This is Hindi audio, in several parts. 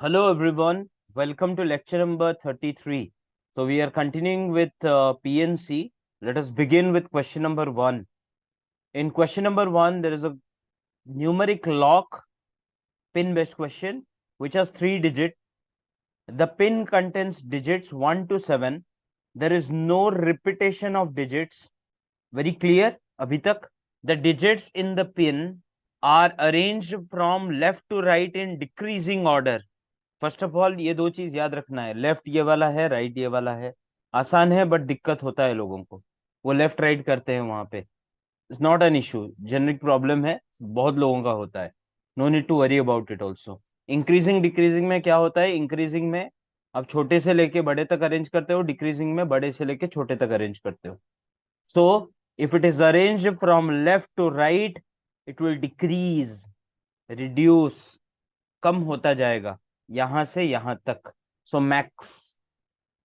Hello everyone, welcome to lecture number 33. So we are continuing with PNC. Let us begin with question number 1. In question number 1, there is a numeric lock pin based question which has 3 digits. The pin contains digits 1 to 7. There is no repetition of digits. Very clear? Abhi tak? The digits in the pin are arranged from left to right in decreasing order. First of all ये दो चीज याद रखना है, लेफ्ट ये वाला है, राइट ये वाला है. आसान है बट दिक्कत होता है लोगों को, वो लेफ्ट राइट करते हैं वहां पे. It's not an issue, generic problem है, बहुत लोगों का होता है. No need to worry about it also. Increasing decreasing में क्या होता है? इंक्रीजिंग में आप छोटे से लेके बड़े तक अरेंज करते हो, डिक्रीजिंग में बड़े से लेके छोटे तक अरेंज करते हो. So if it is arrange from left to right, it will decrease, reduce, कम होता जाएगा यहां से यहां तक. So max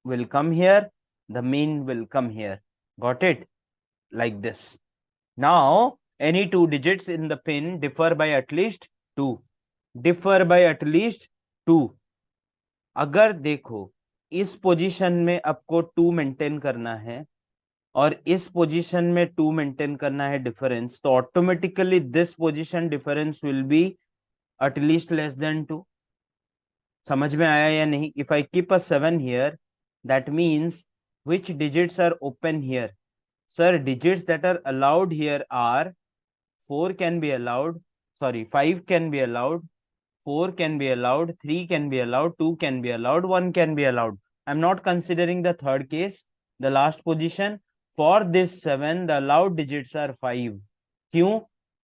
will come here, the mean will come here. Got it? Like this. Now, any two digits in the pin differ by at least 2. Differ by at least 2. अगर देखो इस पोजीशन में आपको 2 मेंटेन करना है और इस पोजीशन में 2 मेंटेन करना है डिफरेंस, तो automatically this position difference will be at least less than 2. समझ में आया या नहीं? If I keep a 7 here, that means which digits are open here? Sir, digits that are allowed here are 4 can be allowed, sorry, 5 can be allowed, 4 can be allowed, 3 can be allowed, 2 can be allowed, 1 can be allowed. I'm not considering the third case, the last position. For this 7, the allowed digits are 5. क्यों?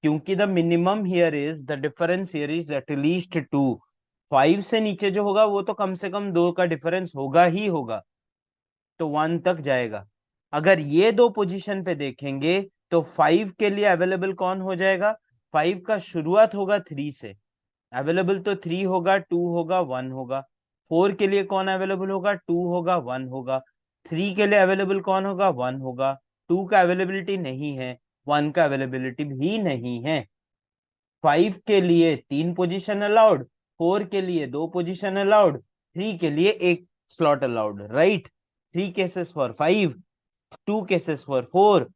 क्योंकि the minimum here is, the difference here is at least 2. 5 से नीचे जो होगा वो तो कम से कम 2 का डिफरेंस होगा ही होगा, तो 1 तक जाएगा. अगर ये दो पोजीशन पे देखेंगे तो 5 के लिए अवेलेबल कौन हो जाएगा? 5 का शुरुआत होगा 3 से, अवेलेबल तो 3 होगा, 2 होगा, 1 होगा. 4 के लिए कौन अवेलेबल होगा? 2 होगा, 1 होगा. 3 के लिए अवेलेबल कौन होगा? 1 होगा. 2 का अवेलेबिलिटी नहीं है, 1 का अवेलेबिलिटी भी नहीं है. 5 के लिए 3 पोजीशन अलाउड, 4 के लिए 2 पोजीशन अलाउड, 3 के लिए 1 slot allowed. Right? 3 cases for 5, 2 cases for 4,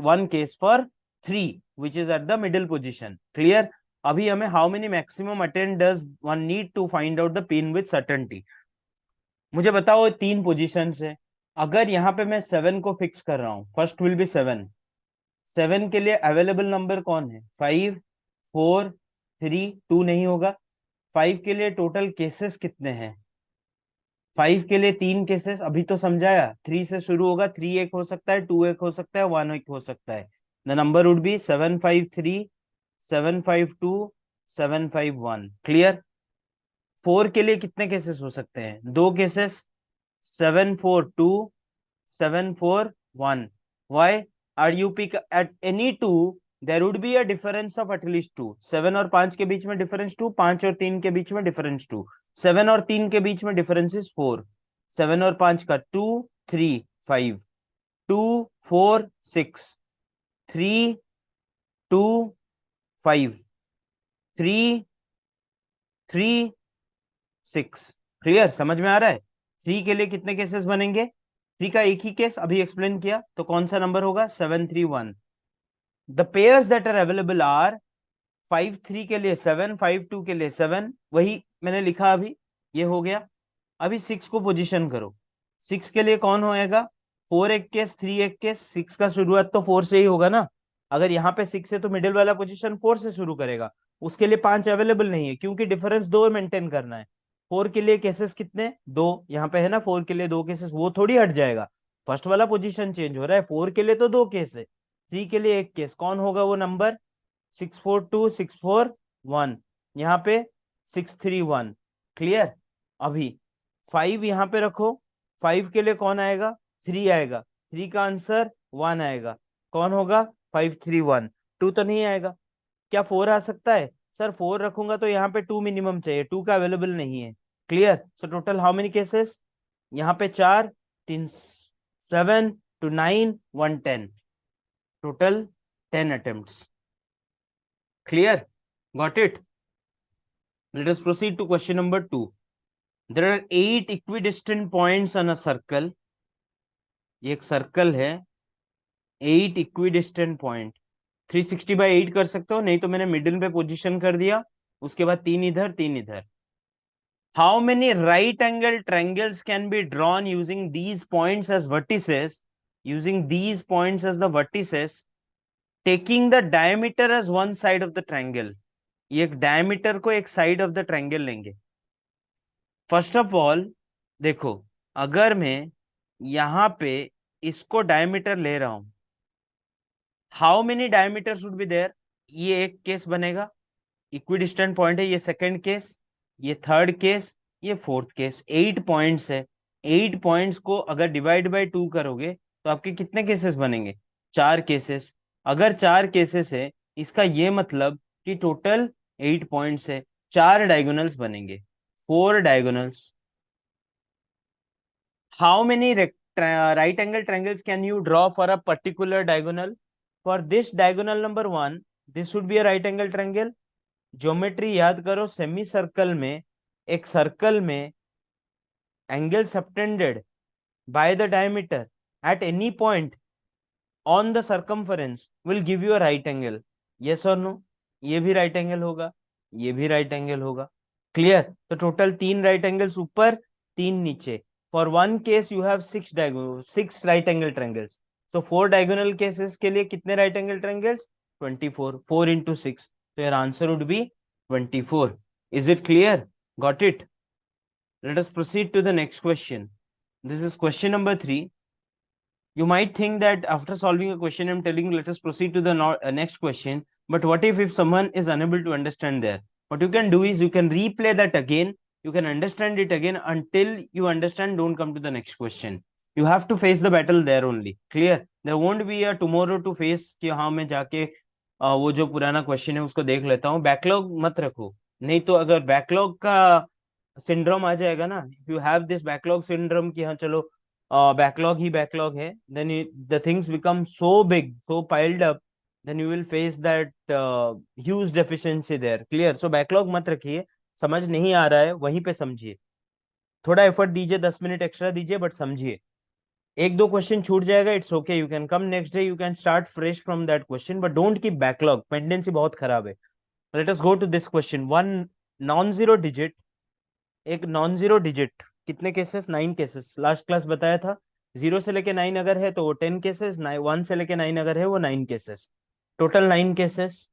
1 case for 3, which is at the middle position. Clear? अभी हमें how many maximum attempt does one need to find out the pin with certainty? मुझे बताओ 3 पोजीशन है. अगर यहाँ पे मैं 7 को फिक्स कर रहा हूं, फर्स्ट विल बी 7. 7 के लिए अवेलेबल नंबर कौन है? 5, 4, 3, 2 नहीं होगा. 5 के लिए टोटल केसेस कितने हैं? 5 के लिए 3 केसेस अभी तो समझाया. 3 से शुरू होगा, 3 एक हो सकता है, 2 एक हो सकता है, 1 एक हो सकता है. The number would be 753, 752, 751. Clear? 4 के लिए कितने केसेस हो सकते हैं? 2 cases, 742, 741. Why? Are you pick at any 2, there would be a difference of at least 2. 7 और 5 के बीच में डिफरेंस 2, 5 और 3 के बीच में डिफरेंस 2, 7 और 3 के बीच में डिफरेंस इज 4. 7 और 5 का 2, 3, 5, 2, 4, 6, 3, 2, 5, 3, 3, 6. क्लियर? समझ में आ रहा है? 3 के लिए कितने केसेस बनेंगे? 3 का एक ही केस अभी एक्सप्लेन किया, तो कौन सा नंबर होगा? 731. The pairs that are available are 5-3 के लिए 7, 5-2 के लिए 7. वही मैंने लिखा अभी, ये हो गया. अभी 6 को पोजीशन करो. 6 के लिए कौन होएगा? 4 एक केस, 3 एक केस. 6 का शुरुआत तो 4 से ही होगा ना. अगर यहाँ पे 6 है तो मिडिल वाला पोजीशन 4 से शुरू करेगा. उसके लिए 5 अवेलेबल नहीं है क्योंकि डिफरेंस 2 मेंटेन करना है. 4 के लिए केसेस कितने? 2. यहाँ पे है ना 4 के लिए 2 केसेस, वो थोड़ी हट जाएगा. फर्स्ट वाला पोजीशन चेंज हो रहा है. 4 के लिए तो 2 केस है, 3 के लिए 1 केस. कौन होगा वो नंबर? 642, 641. यहाँ पे 631. क्लियर? अभी 5 यहाँ पे रखो. 5 के लिए कौन आएगा? 3 आएगा. 3 का आंसर 1 आएगा. कौन होगा? 531. 2 तो नहीं आएगा. क्या 4 आ सकता है? सर 4 रखूंगा तो यहाँ पे 2 मिनिमम चाहिए, 2 का अवेलेबल नहीं है. Clear? So total how many cases? यहाँ पे 4, 3, 7 to 9, 1, 10. Total 10 attempts. Clear? Got it? Let us proceed to question number 2. There are 8 equidistant points on a circle. ये एक सर्कल है, 8 इक्विडिस्टेंट पॉइंट। 360/8 कर सकते हो, नहीं तो मैंने मिडिल पे पोजीशन कर दिया, उसके बाद 3 इधर 3 इधर। How many right angle triangles can be drawn using these points as vertices? Using these points as the vertices, taking the diameter as one side of the triangle. ये एक diameter को एक side of the triangle लेंगे। फर्स्ट ऑफ ऑल देखो, अगर मैं यहां पे इसको डायमीटर ले रहा हूं, how many diameter should be there? ये एक केस बनेगा, इक्विडिस्टेंट पॉइंट है, ये सेकंड केस, ये थर्ड केस, ये फोर्थ केस। 8 पॉइंट्स है, 8 पॉइंट्स को अगर डिवाइड बाय 2 करोगे तो आपके कितने केसेस बनेंगे? 4 केसेस। अगर 4 केसेस है, इसका ये मतलब कि टोटल 8 पॉइंट्स है, 4 डायगोनल्स बनेंगे, 4 diagonals. How many right angle triangles can you draw for a particular diagonal? For this diagonal number 1, this should be a right angle triangle. Geometry याद करो, सेमी सर्कल में, एक सर्कल में angle subtended by the diameter at any point on the circumference will give you a right angle. Yes और नो? ये भी राइट एंगल होगा, ये भी राइट एंगल होगा। क्लियर? तो टोटल 3 राइट एंगल्स ऊपर, 3 नीचे। For one case you have 6 right angle triangles. So 4 diagonal cases के लिए कितने राइट एंगल ट्रायंगल्स? 24, 4 into 6। तो your answer would B 24। Is it clear? Got it? Let us proceed to the next question. This is question number 3. You might think that after solving a question, I'm telling you, let us proceed to the next question. But what if someone is unable to understand there? What you can do is you can replay that again. You can understand it again until you understand. Don't come to the next question. You have to face the battle there only. Clear? There won't be a tomorrow to face कि हाँ मैं जाके वो जो पुराना क्वेश्चन है उसको देख लेता हूँ। बैकलॉग मत रखो, नहीं तो अगर बैकलॉग का सिंड्रोम आ जाएगा ना, if you have this backlog syndrome कि हाँ चलो बैकलॉग ही बैकलॉग है, then the things become so big, so piled up, then you will face that huge deficiency there. Clear? So backlog मत रखिए, समझ नहीं आ रहा है वहीं पे समझिए, थोड़ा एफर्ट दीजिए, 10 मिनट एक्स्ट्रा दीजिए, बट समझिए। एक दो क्वेश्चन छूट जाएगा, it's okay, you can come next day, you can start fresh from that question, but don't keep backlog, pendency बहुत खराब है। Let us go to this question. One non zero digit, एक नॉन जीरो डिजिट, कितने केसेस? 9 केसेस, लास्ट क्लास बताया था। 0 से लेके 9 अगर है तो वो 10 केसेस, 1 से लेके 9 अगर है वो 9 cases, total 9 cases.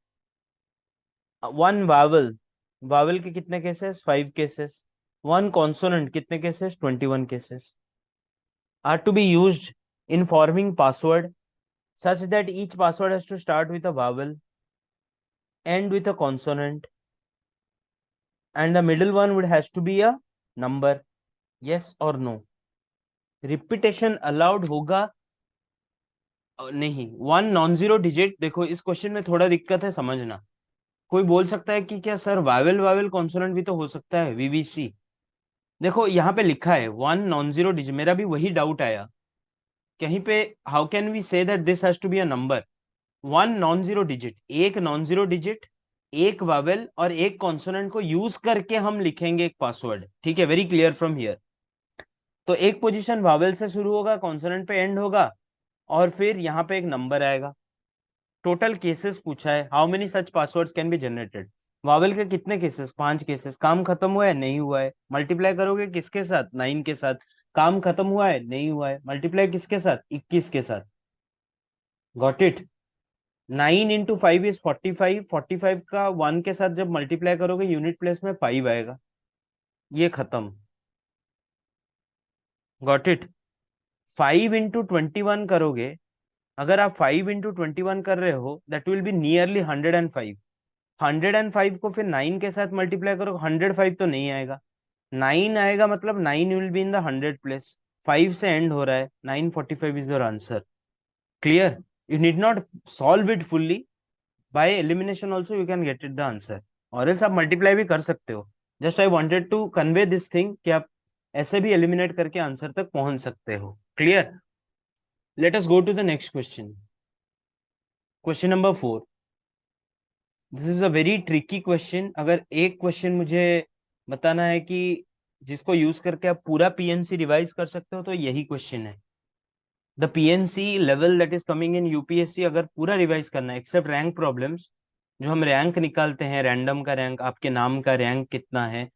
One vowel, vowel के कितने केसेस? 5 केसेस। वन कॉन्सोनेंट, कितने cases? 21 cases. Are to be used in forming password such that each password has to start with a vowel, end with a consonant, and the middle one would has to be a number. Yes or no? Repetition allowed होगा नहीं? वन नॉन जीरो डिजिट, देखो इस क्वेश्चन में थोड़ा दिक्कत है समझना। कोई बोल सकता है कि क्या सर वावेल वावेल कॉन्सोनेंट भी तो हो सकता है, वीवीसी। देखो यहाँ पे लिखा है वन नॉन जीरो डिजिट, मेरा भी वही डाउट आया कहीं पे, how can we say that this has to be a number? One non zero digit, एक नॉन जीरो डिजिट, एक वावेल और एक कॉन्सोनेंट को यूज करके हम लिखेंगे एक पासवर्ड। ठीक है, वेरी क्लियर फ्रॉम हियर। तो एक पोजीशन वावेल से शुरू होगा, कॉन्सोनेंट पे एंड होगा, और फिर यहाँ पे एक नंबर आएगा। टोटल केसेस पूछा है, how many such passwords can be generated? Wavell के कितने केसेस? 5 केसेस। काम खत्म हुआ है? नहीं हुआ है। मल्टीप्लाई करोगे किसके साथ? 9 के साथ। काम खत्म हुआ है? नहीं हुआ है। मल्टीप्लाई किसके साथ? 21 के साथ। Got it? 9 इंटू 5 इज 45, 45 का 1 के साथ जब मल्टीप्लाई करोगे यूनिट प्लेस में 5 आएगा, ये खत्म। Got it? 5 इंटू 21 करोगे, अगर आप 5 इंटू 21 कर रहे हो, दैट विल बी नियरली 105। 105 को फिर 9 के साथ मल्टीप्लाई करो, 105 तो नहीं आएगा, 9 आएगा, मतलब 9 will be in the 100 place. 5 से एंड हो रहा है, 945 is your answer. Clear? You need not solve it fully, by elimination also you can get it the answer, और एल्स आप मल्टीप्लाई भी कर सकते हो। Just I wanted to convey this thing कि आप ऐसे भी एलिमिनेट करके आंसर तक पहुंच सकते हो। Clear? Let us go to the next question. Question number 4। This is a very tricky question. अगर एक क्वेश्चन मुझे बताना है कि जिसको यूज करके आप पूरा पीएनसी रिवाइज कर सकते हो, तो यही क्वेश्चन है। The PNC level that is coming in UPSC, अगर पूरा रिवाइज करना है एक्सेप्ट रैंक प्रॉब्लम्स, जो हम रैंक निकालते हैं, रैंडम का रैंक, आपके नाम का रैंक कितना है,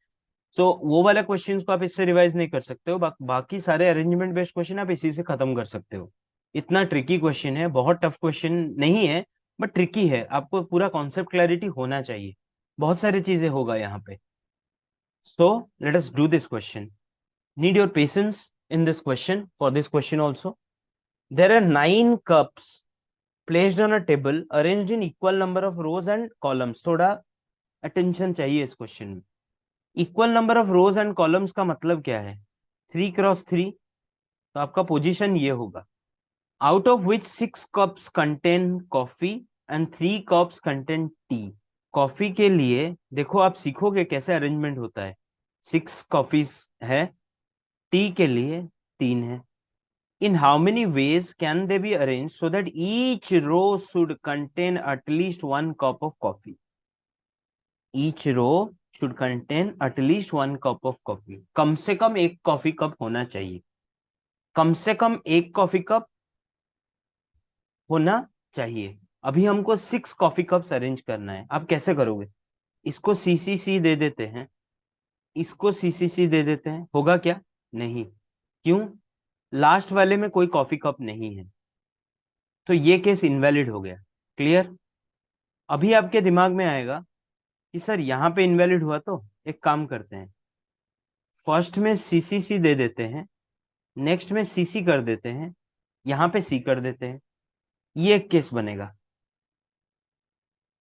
तो वो वाला क्वेश्चंस को आप इससे रिवाइज नहीं कर सकते हो। बाकी सारे अरेंजमेंट बेस्ड क्वेश्चन आप इसी से खत्म कर सकते हो। इतना ट्रिकी क्वेश्चन है, बहुत टफ क्वेश्चन नहीं है, बट ट्रिकी है। आपको पूरा कॉन्सेप्ट क्लैरिटी होना चाहिए, बहुत सारी चीजें होगा यहाँ पे। So let us do this question. Need your patience in this question, for this question also. There are 9 cups placed on a table arranged in equal number of rows and columns। थोड़ा अटेंशन चाहिए इस क्वेश्चन में। Equal number of rose and columns का मतलब क्या है? 3 × 3, तो आपका पोजीशन ये होगा। Out of which 6 cups contain coffee and 3 cups contain T. Coffee के लिए देखो, आप सीखोगे कैसे अरेंजमेंट होता है। 6 कॉफीज है, टी के लिए 3 है। In how many ways can they be arrange so that each row should contain at least 1 cup of coffee. Each row should contain at least 1 cup of coffee. कम से कम एक कॉफी कप होना चाहिए, कम से कम एक कॉफी कप होना चाहिए। अभी हमको 6 कॉफी कप्स अरेंज करना है। आप कैसे करोगे? इसको सीसीसी दे देते हैं, इसको सीसीसी दे देते हैं, होगा क्या? नहीं। क्यों? लास्ट वाले में कोई कॉफी कप नहीं है, तो ये केस इनवैलिड हो गया। क्लियर? अभी आपके दिमाग में आएगा कि सर यहाँ पे इनवैलिड हुआ, तो एक काम करते हैं, फर्स्ट में सीसीसी दे देते हैं, नेक्स्ट में सीसी कर देते हैं, यहाँ पे सी कर देते हैं, ये एक केस बनेगा।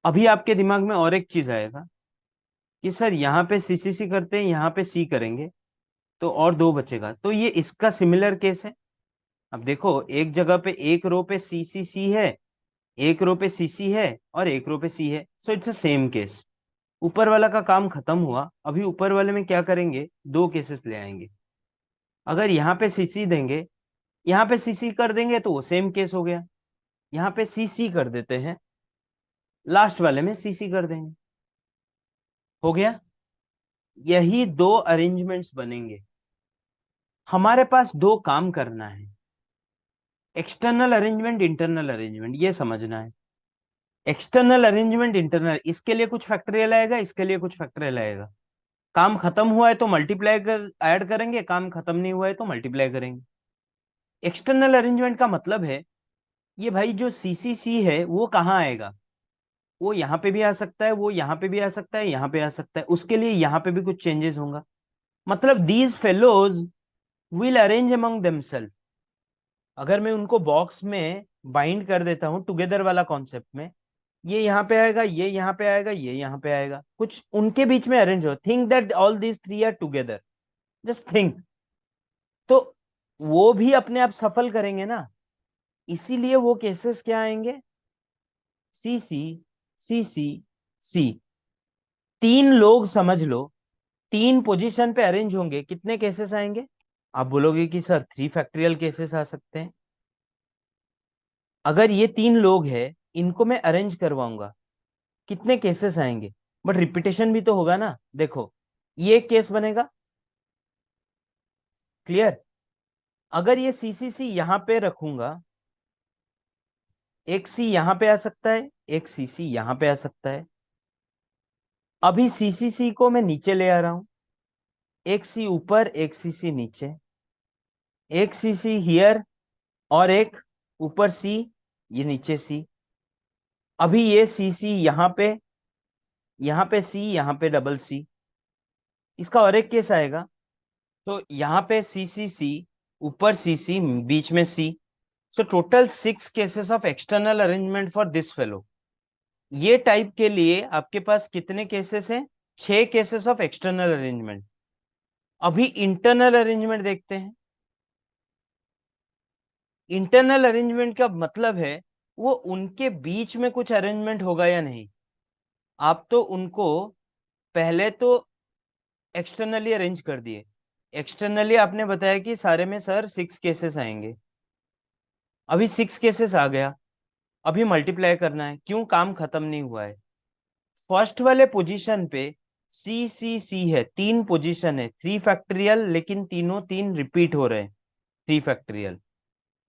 अभी आपके दिमाग में और एक चीज आएगा कि सर यहाँ पे सीसीसी करते हैं, यहाँ पे सी करेंगे, तो और 2 बचेगा, तो ये इसका सिमिलर केस है। अब देखो, एक जगह पे एक रो पे सीसीसी है, एक रो पे सीसी है, और एक रो पे सी है, so it's a same case. ऊपर वाला का काम खत्म हुआ। अभी ऊपर वाले में क्या करेंगे? 2 केसेस ले आएंगे। अगर यहाँ पे सीसी देंगे, यहाँ पे सीसी कर देंगे, तो वो सेम केस हो गया। यहाँ पे सीसी कर देते हैं, लास्ट वाले में सीसी कर देंगे, हो गया। यही 2 अरेंजमेंट्स बनेंगे। हमारे पास 2 काम करना है, एक्सटर्नल अरेंजमेंट, इंटरनल अरेंजमेंट, ये समझना है। एक्सटर्नल अरेंजमेंट, इंटरनल, इसके लिए कुछ फैक्टरियल आएगा, इसके लिए कुछ फैक्टरियल आएगा। काम खत्म हुआ है तो मल्टीप्लाई कर ऐड करेंगे, काम खत्म नहीं हुआ है तो मल्टीप्लाई करेंगे। एक्सटर्नल अरेंजमेंट का मतलब है, ये भाई जो सीसीसी है वो कहाँ आएगा? वो यहाँ पे भी आ सकता है, वो यहाँ पे भी आ सकता है, यहाँ पे आ सकता है, उसके लिए यहाँ पे भी कुछ चेंजेस होगा। मतलब these fellows will arrange among themself. अगर मैं उनको बॉक्स में बाइंड कर देता हूं टुगेदर वाला कॉन्सेप्ट में, ये यहाँ पे आएगा, ये यहाँ पे आएगा, ये यहाँ पे आएगा, कुछ उनके बीच में अरेंज हो। Think that all these 3 are together, just think. तो वो भी अपने आप सफल करेंगे ना, इसीलिए वो केसेस क्या आएंगे? सी सी, सी सी, सी। 3 लोग समझ लो, 3 पोजीशन पे अरेंज होंगे, कितने केसेस आएंगे? आप बोलोगे कि सर 3 फैक्टरियल केसेस आ सकते हैं। अगर ये 3 लोग हैं, इनको मैं अरेंज करवाऊंगा, कितने केसेस आएंगे? बट रिपीटेशन भी तो होगा ना। देखो, ये केस बनेगा। क्लियर? अगर ये सीसीसी यहां पे रखूंगा, एक सी यहां पे आ सकता है, एक सीसी यहां पे आ सकता है। अभी सीसीसी को मैं नीचे ले आ रहा हूं, एक सी ऊपर, एक सीसी नीचे, एक सीसी हियर, और एक ऊपर सी, ये नीचे सी। अभी ये सीसी यहां पे सी, यहां पे डबल सी। इसका और एक केस आएगा, तो यहाँ पे सी सी सी, ऊपर सी सी, बीच में C. So total 6 cases of external arrangement for this fellow. ये टाइप के लिए आपके पास कितने केसेस हैं? 6 केसेस ऑफ एक्सटर्नल अरेंजमेंट। अभी इंटरनल अरेंजमेंट देखते हैं। इंटरनल अरेंजमेंट का मतलब है, वो उनके बीच में कुछ अरेंजमेंट होगा या नहीं। आप तो उनको पहले तो एक्सटर्नली अरेंज कर दिए। एक्सटर्नली आपने बताया कि सारे में सर 6 केसेस आएंगे। अभी 6 केसेस आ गया, अभी मल्टीप्लाई करना है। क्यों? काम खत्म नहीं हुआ है। फर्स्ट वाले पोजीशन पे सी है, 3 पोजीशन है, 3 फैक्टोरियल, लेकिन तीनों 3 रिपीट हो रहे हैं, 3 फैक्टोरियल।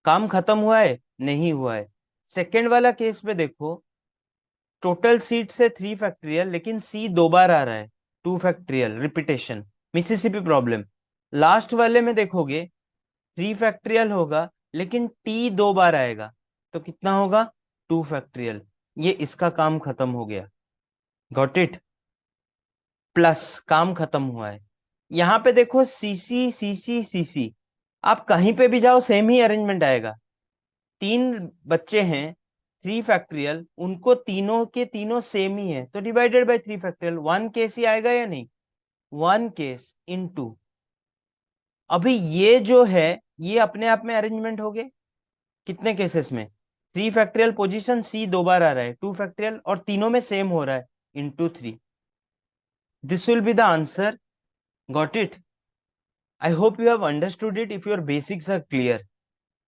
काम खत्म हुआ है? नहीं हुआ है। सेकेंड वाला केस में देखो, टोटल सीट से 3 फैक्टोरियल, लेकिन सी 2 बार आ रहा है, 2 factorial repetition, Mississippi problem. Last वाले में देखोगे 3 फैक्टोरियल होगा, लेकिन टी 2 बार आएगा, तो कितना होगा? 2 फैक्टोरियल। ये इसका काम खत्म हो गया। Got it? प्लस काम खत्म हुआ है। यहाँ पे देखो सी सी, आप कहीं पे भी जाओ सेम ही अरेंजमेंट आएगा। 3 बच्चे हैं, 3 फैक्टोरियल, उनको तीनों के तीनों सेम ही है, तो डिवाइडेड बाय 3 फैक्टोरियल, 1 केस ही आएगा या नहीं? 1 केस इनटू, अभी ये जो है, ये अपने आप में अरेंजमेंट हो गए। कितने केसेस में? 3 फैक्टोरियल पोजीशन सी 2 बार आ रहा है, 2 फैक्टोरियल, और तीनों में सेम हो रहा है, into 3। This will be the answer. Got it? I hope you have understood it, if your basics are clear.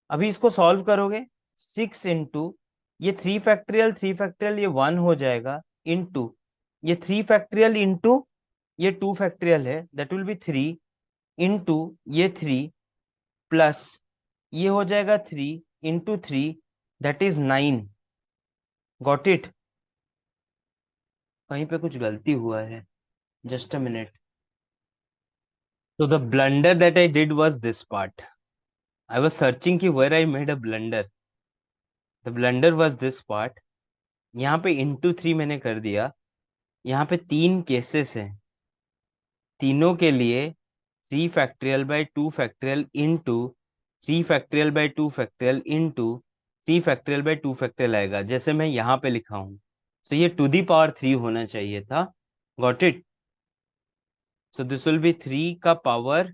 अभी इसको सॉल्व करोगे, 6 इंटू ये 3 फैक्टोरियल, ये 1 हो जाएगा, इंटू ये 3 फैक्टोरियल, इंटू ये 2 फैक्टोरियल है, दैट विल बी 3, इंटू ये 3, प्लस ये हो जाएगा 3 into 3, that is 9। Got it? कहीं पे कुछ गलती हुआ है, just a minute. So the blunder that I did was this part. I was searching कि where I made a blunder. The blunder was this part. यहाँ पे इंटू 3 मैंने कर दिया। यहाँ पे 3 केसेस हैं, तीनों के लिए 3 factorial by 2 factorial into 3 factorial by 2 factorial into 3 factorial by 2 factorial आएगा, जैसे मैं यहाँ पे लिखा हूँ। सो ये टू दी पावर 3 होना चाहिए था। Got it? So this will B 3 का power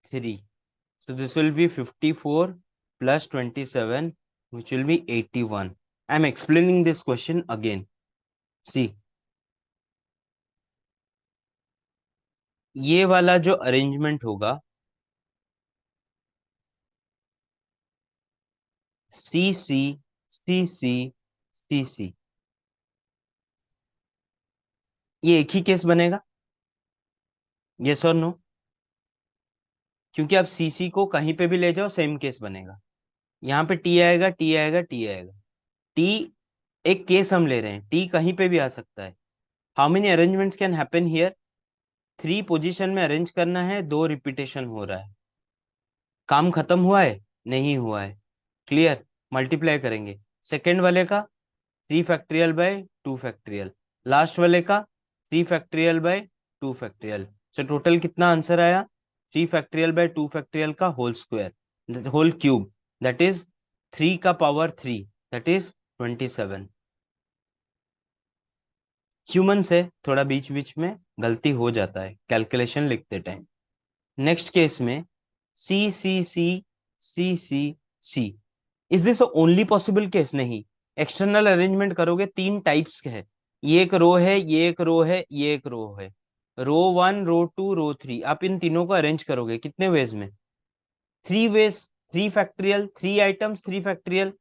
3। So this will be 54 plus 27, which will be 81. I am explaining this question again. See, ये वाला जो अरेंजमेंट होगा, सी सी सी सी सी सी, ये एक ही केस बनेगा, यस और नो? क्योंकि आप सी सी को कहीं पे भी ले जाओ सेम केस बनेगा। यहाँ पे टी आएगा, टी आएगा, टी आएगा। टी एक केस हम ले रहे हैं, टी कहीं पे भी आ सकता है। How many arrangements can happen here? 3 position में अरेंज करना है, 2 रिपीटेशन हो रहा है। काम खत्म हुआ है? नहीं हुआ है। क्लियर? मल्टीप्लाई करेंगे, सेकेंड वाले का 3 फैक्टोरियल बाय 2 फैक्टोरियल, लास्ट वाले का 3 factorial by 2 factorial. So total कितना आंसर आया? 3 फैक्टोरियल बाय 2 फैक्टोरियल का whole square, whole cube, that is 3 का पावर 3, दैट इज 27। ह्यूमन से थोड़ा बीच बीच में गलती हो जाता है कैलकुलेशन लिखते टाइम। नेक्स्ट केस में C is this only possible case? नहीं, एक्सटर्नल अरेंजमेंट करोगे 3 टाइप्स के है। ये एक रो है, ये एक रो है, ये एक रो है। रो 1, रो 2, रो 3, आप इन तीनों को अरेंज करोगे कितने वेज में? 3 ways. 3 factorial, 3 items, 3 factorial,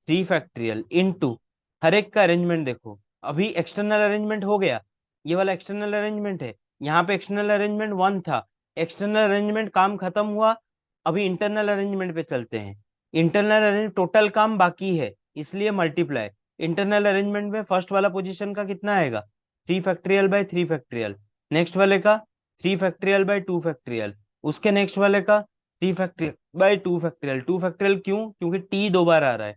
3 factorial into हर एक का अरेंजमेंट देखो। अभी एक्सटर्नल अरेंजमेंट हो गया, ये वाला एक्सटर्नल अरेंजमेंट है। यहाँ पे एक्सटर्नल अरेंजमेंट 1 था, एक्सटर्नल अरेंजमेंट काम खत्म हुआ। अभी इंटरनल अरेंजमेंट पे चलते हैं। इंटरनल अरेंज टोटल काम बाकी है, इसलिए मल्टीप्लाई। इंटरनल अरेंजमेंट में फर्स्ट वाला पोजीशन का कितना आएगा? 3 फैक्टोरियल बाय 3 फैक्टोरियल। नेक्स्ट वाले का 3 फैक्टोरियल बाय 2 फैक्टोरियल। उसके नेक्स्ट वाले का 3 फैक्टोरियल बाय 2 फैक्टोरियल। 2 फैक्टोरियल क्यों? क्योंकि टी 2 बार आ रहा है।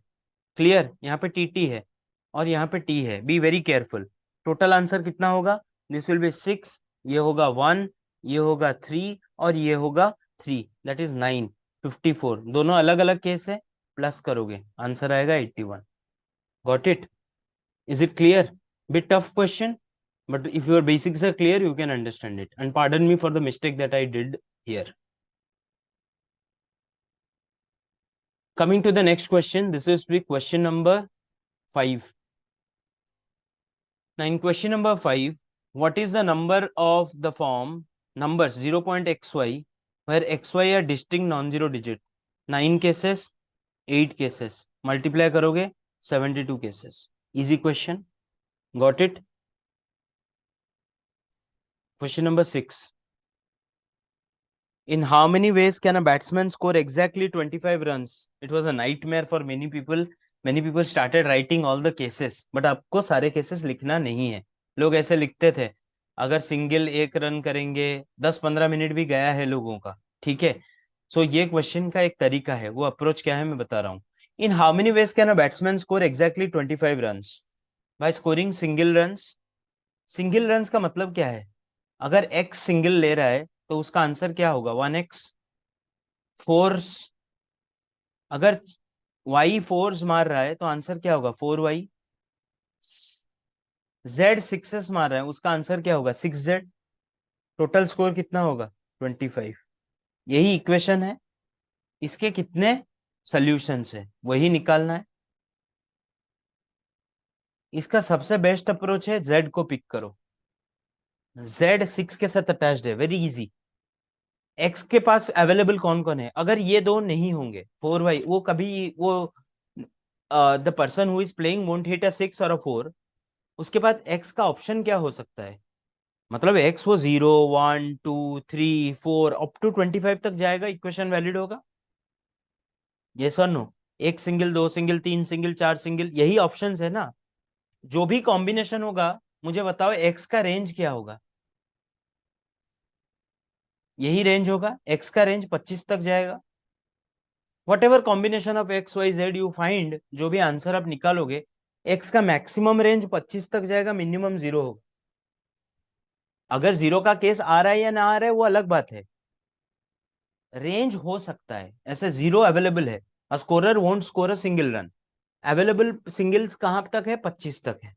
क्लियर? यहाँ पे टी टी है और यहाँ पे टी है, be very careful. Total answer कितना होगा? दिस विल बी 6, ये होगा 1, ये होगा 3, और ये होगा 3, दैट इज 9। 54 दोनों अलग अलग केस है, प्लस करोगे आंसर आएगा 81। Got it? Is it clear? Bit tough question, but if your basics are clear, you can understand it. And pardon me for the mistake that I did here. Coming to the next question, this is the question number 5. Now in question number 5, what is the number of the form numbers 0.xy where xy are distinct non-zero digit? 9 cases, 8 cases. Multiply करोगे 72 cases. Easy question. Got it? Question number 6. In how many ways can a batsman score exactly 25 runs? It was a nightmare for many people. Many people started writing all the cases, but आपको सारे cases लिखना नहीं है. लोग ऐसे लिखते थे, अगर सिंगल 1 रन करेंगे, 10-15 मिनट भी गया है लोगों का. ठीक है. सो ये क्वेश्चन का एक तरीका है, वो अप्रोच क्या है मैं बता रहा हूँ. In how many ways can a batsman score exactly 25 runs? By scoring single runs. Single runs का मतलब क्या है? अगर एक्स सिंगल ले रहा है तो उसका आंसर क्या होगा? 1x. फोर्स, अगर वाई फोर्स मार रहा है तो आंसर क्या होगा? 4y. जेड सिक्सेस मार रहा है, उसका आंसर क्या होगा? 6z. टोटल स्कोर कितना होगा? 25. यही इक्वेशन है. इसके कितने सॉल्यूशंस है वही निकालना है. इसका सबसे बेस्ट अप्रोच है जेड को पिक करो. जेड 6 के साथ अटैच्ड है, वेरी इजी. एक्स के पास अवेलेबल कौन कौन है? अगर ये दो नहीं होंगे, 4y, वो कभी वो the person who is playing won't hit अ 6 और अ 4. उसके बाद एक्स का ऑप्शन क्या हो सकता है? मतलब एक्स वो 0, 1, 2, 3, 4 अप टू 25 तक जाएगा, इक्वेशन वैलिड होगा. यस और नो? एक सिंगल, दो सिंगल, तीन सिंगल, चार सिंगल, यही ऑप्शंस है ना. जो भी कॉम्बिनेशन होगा, मुझे बताओ एक्स का रेंज क्या होगा? यही रेंज होगा. एक्स का रेंज 25 तक जाएगा. Whatever combination of x y z you find, जो भी आंसर आप निकालोगे, एक्स का मैक्सिमम रेंज 25 तक जाएगा, मिनिमम 0 होगा. अगर 0 का केस आ रहा है या ना आ रहा है वो अलग बात है. रेंज हो सकता है, ऐसे 0 अवेलेबल है. A scorer won't score a single run. Available singles कहां तक है? 25 तक है.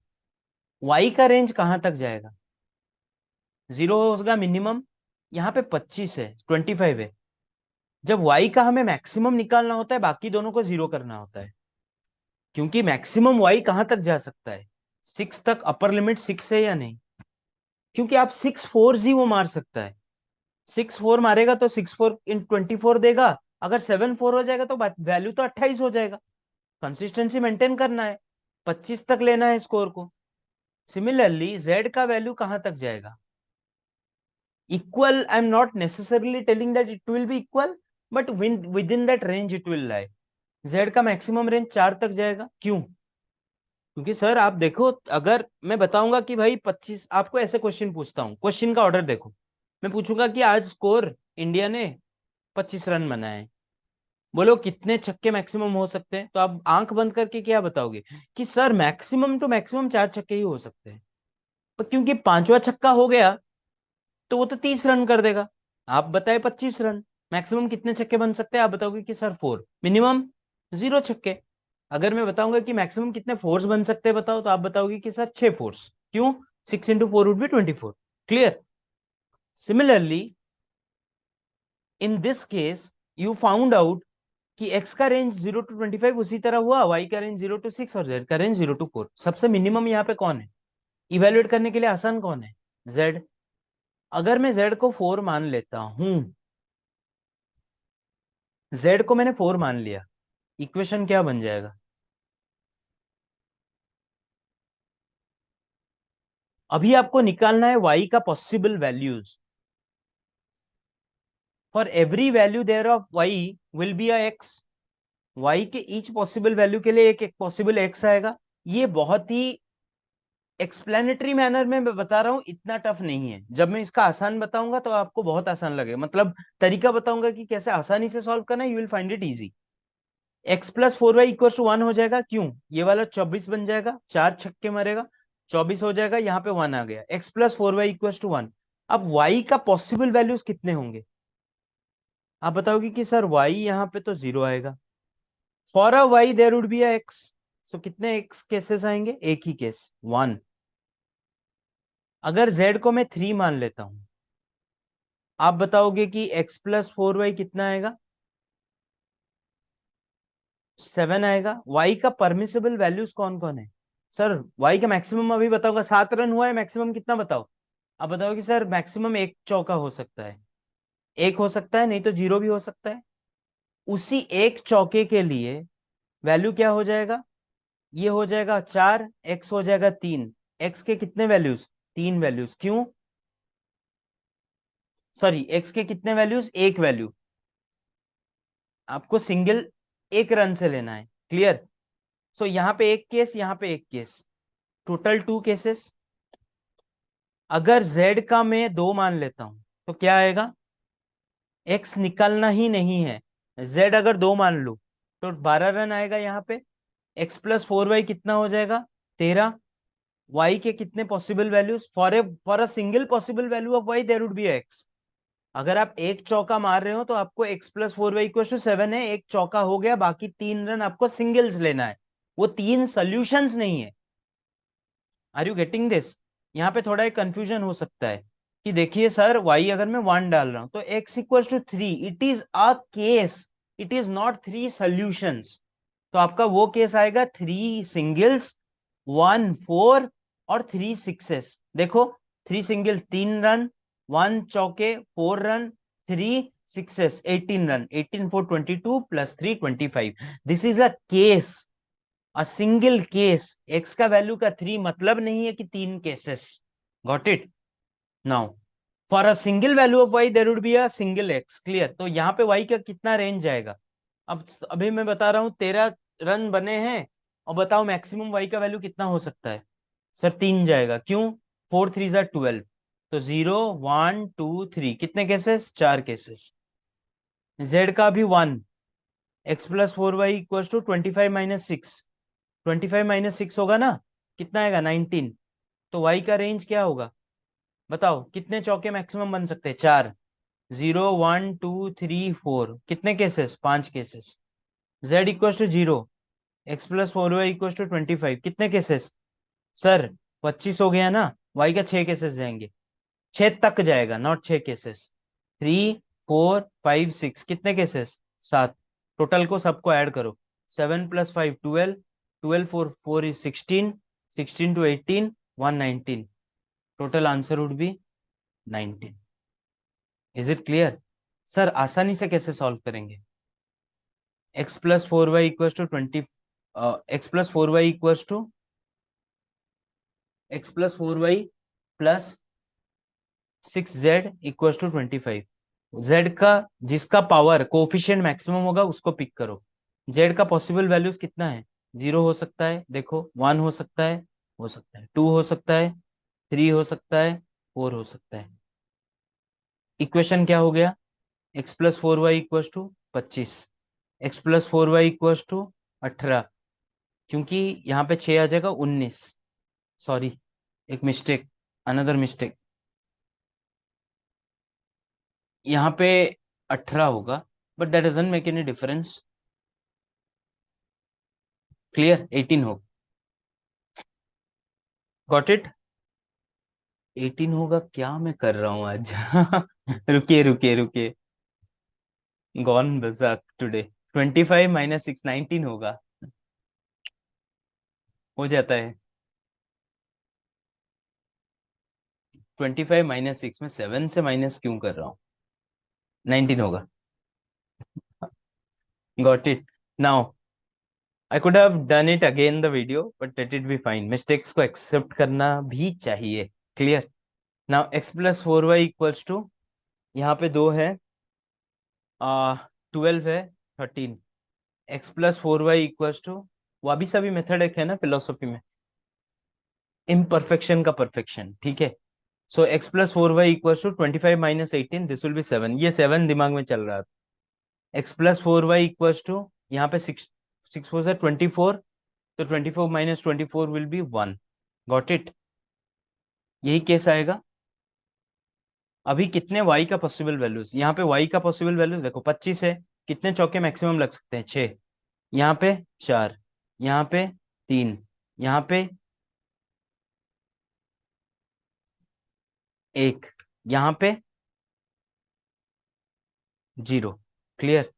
वाई का रेंज कहां तक जाएगा? 0 होगा मिनिमम. यहाँ पे 25 है, 25 है. जब वाई का हमें मैक्सिमम निकालना होता है, बाकी दोनों को 0 करना होता है. क्योंकि मैक्सिमम वाई कहां तक जा सकता है? 6 तक. अपर लिमिट 6 है या नहीं? क्योंकि आप 6 4 ही वो मार सकता है. 6 4 मारेगा तो 6 4 × 24 देगा. अगर 7 4 हो जाएगा तो वैल्यू तो 28 हो जाएगा. कंसिस्टेंसी मेंटेन करना है, 25 तक लेना है स्कोर को. सिमिलरली जेड का वैल्यू कहां तक जाएगा? Equal, I am not necessarily telling that it will be equal, but with in that range it will lie. Z का मैक्सिमम रेंज 4 तक जाएगा. क्यों? क्योंकि सर आप देखो, अगर मैं बताऊंगा कि भाई 25, आपको ऐसे क्वेश्चन पूछता हूँ, क्वेश्चन का ऑर्डर देखो. मैं पूछूंगा कि आज स्कोर इंडिया ने 25 रन बनाए, बोलो कितने छक्के मैक्सिमम हो सकते हैं? तो आप आंख बंद करके क्या बताओगे? कि सर मैक्सिमम टू मैक्सिमम 4 छक्के ही हो सकते हैं. पर क्योंकि पांचवा छक्का हो गया तो वो तो 30 रन कर देगा. आप बताए 25 रन, मैक्सिमम कितने छक्के बन सकते हैं? आप बताओगे कि सर 4, मिनिमम 0 छक्के. अगर मैं बताऊंगा कि मैक्सिमम कितने फोर्स बन सकते हैं बताओ, तो आप बताओगे कि सर 6 फोर्स. क्यों? 6 × 4 would be 24. Clear? Similarly in this case you found out कि एक्स का रेंज 0 to 25, उसी तरह हुआ वाई का रेंज 0 to 6 और जेड का रेंज 0 to 4. सबसे मिनिमम यहाँ पे कौन है? इवेल्युएट करने के लिए आसान कौन है? जेड. अगर मैं जेड को 4 मान लेता हूं, जेड को मैंने 4 मान लिया, इक्वेशन क्या बन जाएगा? अभी आपको निकालना है वाई का possible values. For every value there of y will be a x. Y के ईच पॉसिबल वैल्यू के लिए एक एक पॉसिबल एक्स आएगा. ये बहुत ही एक्सप्लेनेटरी मैनर में मैं बता रहा हूं, इतना टफ नहीं है. जब मैं इसका आसान बताऊंगा तो आपको बहुत आसान लगेगा, मतलब तरीका बताऊंगा कि कैसे आसानी से सॉल्व करना है. You will find it easy. x+4y=1 हो जाएगा. क्यों? ये वाला 24 बन जाएगा, 4 छक्के मारेगा, 24 हो जाएगा, यहाँ पे 1 आ गया. x+4y=1. अब y का पॉसिबल वैल्यूज कितने होंगे? आप बताओगे कि सर y यहाँ पे तो 0 आएगा. For a y there would be a x. सो कितने x केसेस आएंगे? एक ही केस, 1. अगर z को मैं 3 मान लेता हूं, आप बताओगे कि x+4y कितना आएगा? 7 आएगा. y का परमिसिबल वैल्यूज कौन कौन है? सर y का मैक्सिमम अभी बताऊंगा. 7 रन हुआ है, मैक्सिमम कितना बताओ? आप बताओ कि सर मैक्सिमम एक चौका हो सकता है. एक हो सकता है, नहीं तो 0 भी हो सकता है. उसी एक चौके के लिए वैल्यू क्या हो जाएगा? ये हो जाएगा 4, एक्स हो जाएगा 3. एक्स के कितने वैल्यूज? 3 वैल्यूज. क्यों? सॉरी एक्स के कितने वैल्यूज, एक वैल्यू, आपको सिंगल एक रन से लेना है। क्लियर। सो यहाँ पे एक केस, यहाँ पे एक केस, टोटल टू केसेस। अगर z का मैं दो मान लेता हूं तो क्या आएगा, x निकालना ही नहीं है, z अगर दो मान लू तो 12 रन आएगा यहाँ पे। x प्लस 4y कितना हो जाएगा, 13। y के कितने possible values, for a single possible value of y there would be x। अगर आप एक चौका मार रहे हो तो आपको x plus 4y equal to 7 है, एक चौका हो गया, बाकी 3 रन आपको सिंगल्स लेना है, वो 3 सोल्यूशंस नहीं है। Are you getting this. यहाँ पे थोड़ा एक कंफ्यूजन हो सकता है कि देखिए सर y अगर मैं 1 डाल रहा हूं तो x equal to 3, it is a case, it is not 3 solutions. तो आपका वो केस आएगा 3 सिंगल्स, 1 4 और 3 सिक्सेस। देखो 3 सिंगल 3 रन, 1 चौके 4 run, 3 sixes 18 run, 18 4 22 plus 3 25। This is a case, a single case. X का वैल्यू का 3 मतलब नहीं है कि 3 cases. Got it. Now for a single value of y there would be a single x. Clear. तो यहाँ पे वाई का कितना रेंज जाएगा, अब अभी मैं बता रहा हूँ 13 रन बने हैं, और बताओ मैक्सिमम वाई का वैल्यू कितना हो सकता है। सर 3 जाएगा, क्यों, 4 3 जार 12, तो 0 1 2 3, कितने केसेस, 4 केसेस। जेड का भी 1, x plus 4y equal to 25 - 6, 25 - 6 होगा ना, कितना आएगा 19। तो y का रेंज क्या होगा, बताओ कितने चौके मैक्सिमम बन सकते हैं, 4। 0 1 2 3 4, कितने cases, 5 cases. z equal to 0, x plus 4y equal to 25, कितने केसेस, सर 25 हो गया ना, y का 6 केसेस जाएंगे, 6 तक जाएगा, नॉट 6 केसेस। 3 4 5 6, कितने केसेस, 7। टोटल को सबको ऐड करो, 7 + 5 12, 12 4 4 is 16, 16 to 18 119, total answer would be 19। Is it clear. Sir आसानी से कैसे सॉल्व करेंगे, x plus 4y equal to 20, x plus four y equal to x plus 4y plus 6z equal to 25। z का जिसका पावर कोफिशिएंट मैक्सिमम होगा उसको पिक करो। z का पॉसिबल वैल्यूज कितना है, 0 हो सकता है, देखो 1 हो सकता है 2 हो सकता है, 3 हो सकता है, 4 हो सकता है। इक्वेशन क्या हो गया, x plus 4y equal to 25, x plus 4y equal to 18, क्योंकि यहाँ पे 6 आ जाएगा 19, सॉरी एक मिस्टेक, अनदर मिस्टेक, यहाँ पे 18 होगा, but that doesn't make any difference. Clear, 18 हो, गॉट इट। 18 होगा, क्या मैं कर रहा हूँ आज रुकिए रुकिए रुकिए, गॉन बजाक टुडे। 25 - 6 19 होगा, हो जाता है। 25 - 6 में 7 से माइनस क्यों कर रहा हूँ, 19 होगा, got it. Now I could have done it again the video, but let it be fine, mistakes को एक्सेप्ट करना भी चाहिए। Clear. Now x plus 4y equals to, यहाँ पे दो है, 12 है, 13। X plus 4y equals to, wabi sabi method एक है ना फिलोसफी में, इम्परफेक्शन का परफेक्शन, ठीक है। So X plus 4y equals to 25 - 18, this will be 7, ये 7 दिमाग में चल रहा था। X plus 4y equals to, यहाँ पे 6, 6 4 24, तो 24 - 24 विल बी 1, गॉट इट। यही केस आएगा। अभी कितने y का पॉसिबल वैल्यूज, यहाँ पे y का पॉसिबल वैल्यूज देखो 25 है, कितने चौके मैक्सिमम लग सकते हैं, 6, यहाँ पे 4, यहाँ पे 3, यहाँ पे 1, यहाँ पे 0। क्लियर।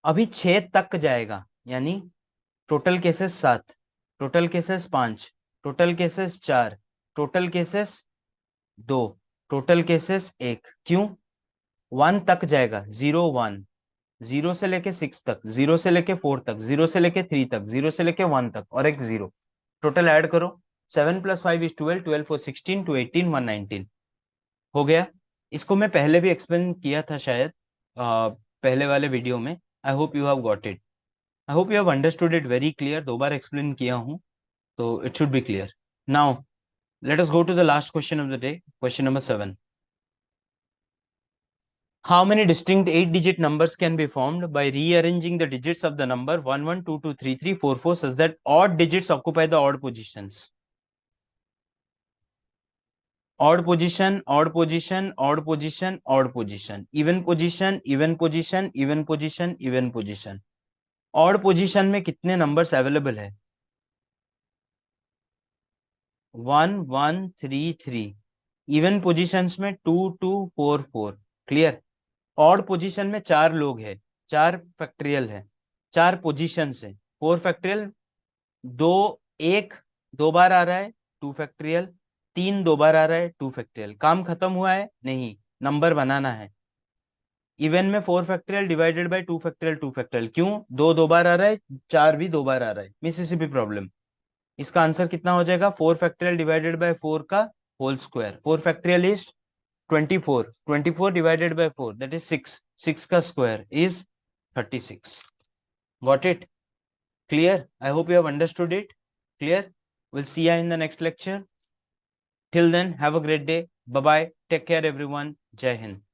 अभी 6 तक जाएगा, यानी total cases 7, total cases 5, total cases 4, total cases 2, total cases 1, क्यों, 1 तक जाएगा, 0 1, 0 से लेके 6 तक, 0 से लेके 4 तक, 0 से लेके 3 तक, 0 से लेके 1 तक, और एक 0। टोटल ऐड करो, 7 + 5 is 12, 12 4 16 to 18 119, हो गया। इसको मैं पहले भी एक्सप्लेन किया था शायद पहले वाले वीडियो में. आई hope you have got it. I hope you have understood it very clear. 2 bar explain किया हूँ, तो it should be clear. Now let us go to the last question of the day, question number 7. How many distinct 8-digit numbers can be formed by rearranging the digits of the number 1 1 2 2 3 3 4 4 such that odd digits occupy the odd positions? Odd position, odd position, odd position, odd position, even position, even position, even position, even position. Odd position में कितने numbers available है? 1 1 3 3. Even positions में 2 2 4 4. Clear? ऑड पोजीशन में 4 लोग हैं, 4 फैक्टरियल है, 4 पोजीशंस है. 4 फैक्टरियल, 2 1 2 बार आ रहा है 2 फैक्टरियल, 3 2 बार आ रहा है 2 फैक्टरियल. काम खत्म हुआ है? नहीं, नंबर बनाना है. इवन में 4 factorial divided by 2 factorial 2 factorial. क्यों? 2 2 बार आ रहा है, 4 भी 2 बार आ रहा है. Mississippi problem. इसका आंसर कितना हो जाएगा? 4 फैक्टरियल डिवाइडेड बाय 4 का whole square. 4 factorial is 24. 24 divided by 4, that is 6. 6 का square is 36. Got it? Clear? I hope you have understood it. Clear? We'll see you in the next lecture. Till then, have a great day. Bye bye. Take care, everyone. Jai Hind.